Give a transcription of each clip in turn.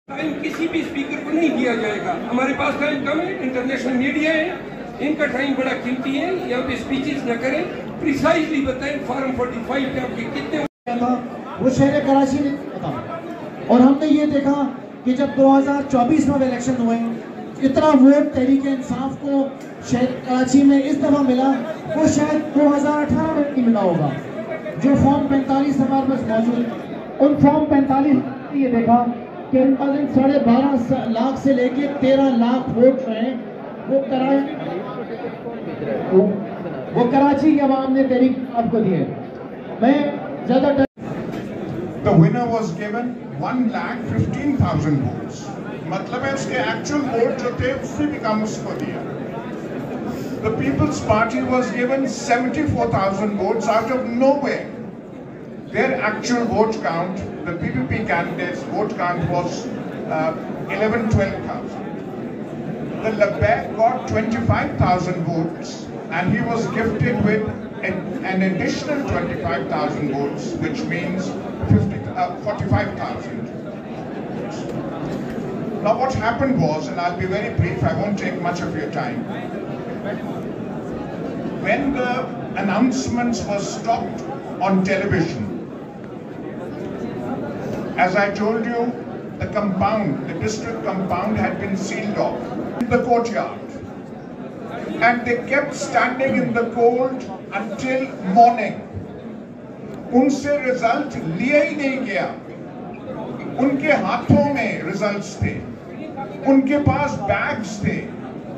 Time किसी भी speaker को नहीं दिया जाएगा। हमारे पास टाइम कम है, इंटरनेशनल मीडिया है, इनका टाइम बड़ा कीमती है। यहाँ पे स्पीचेस न करें, प्रिसाइजली बताएं फॉर्म 45 पे आपके कितने वो शहर कराची में था। और हमने ये देखा कि जब 2024 में इलेक्शन हुए, इतना वोट तहरीक इंसाफ को शहर कराची में इस दफा मिला, वो शायद 2018 में नहीं मिला होगा। जो फॉर्म 45 हमारे पास मौजूद, उन फॉर्म 45 ये देखा कि 12.5 लाख से लेके 13 लाख वोट जो हैं वो कराची के अवाम ने तहरीक आपको दिए। मैं ज्यादा The winner was given 1,15,000 votes. मतलब है उसके एक्चुअल वोट जो थे उससे भी कम उसको दिया। The People's Party was given 74,000 votes out of nowhere. Their actual vote count, the PPP candidates' vote count was 11,000-12,000. The Labbaik got 25,000 votes, and he was gifted with an additional 25,000 votes, which means 45,000. Now what happened was, and I'll be very brief, I won't take much of your time. When the announcements were stopped on television, as I told you, the compound, the district compound had been sealed off in the courtyard. And they kept standing in the cold until morning. उनसे result लिया ही नहीं गया। उनके हाथों में results थे, उनके पास bags थे।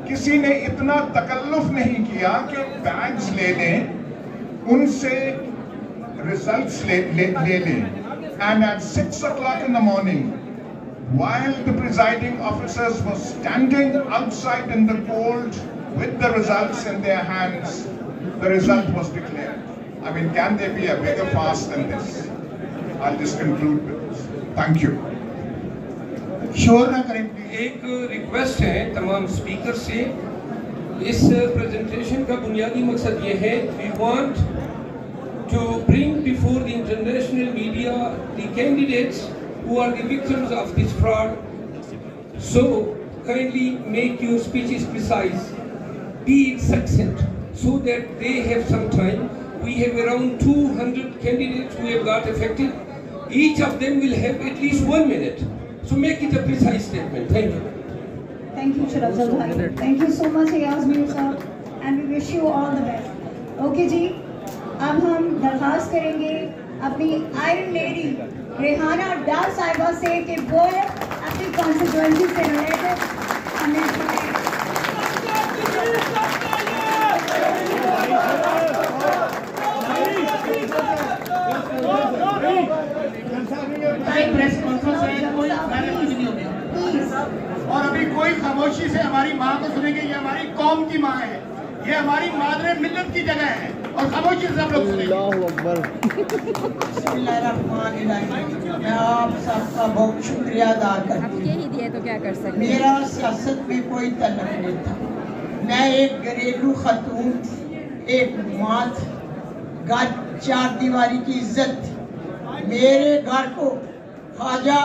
किसी ने इतना तकल्लुफ नहीं किया कि बैग्स ले लें, उनसे रिजल्ट्स ले लें। And at 6 o'clock in the morning, while the presiding officers were standing outside in the cold with the results in their hands, the result was declared. I mean, can there be a bigger farce than this? I'll just conclude with this. Thank you. शोर ना करें। एक request है तमाम speaker से, इस presentation का बुनियादी मकसद ये है, we want to bring before the international media the candidates who are the victims of this fraud. So kindly make your speeches precise, be succinct, so that they have some time. We have around 200 candidates who have got affected. Each of them will have at least 1 minute. So make it a precise statement. Thank you. Thank you, Shirafzal bhai. Thank you so much, Ayaz Amir sir, and we wish you all the best. Okay जी, अब हम दरखास्त करेंगे अपनी iron lady Rehana डाल साहिबा से कि वो अपनी कॉन्स्टिट्यूएंसी से रिलेटेड हमें प्रेस कॉन्फ्रेंस है, कोई मैंने कुछ नहीं होगा। और अभी कोई खामोशी से हमारी माँ को सुनेंगे, ये हमारी कौम की माँ है, ये हमारी मादरे मिल्लत की जगह है, और खामोशी से हम लोग सुनेंगे। मैं आप सबका बहुत शुक्रिया अदा करती हूँ। तो क्या कर सकते? मेरा सियासत में कोई तल्लुक नहीं था। मैं एक घरेलू खतून, एक माँ, घर 4 दीवारी की इज्जत। मेरे घर को ख्वाजा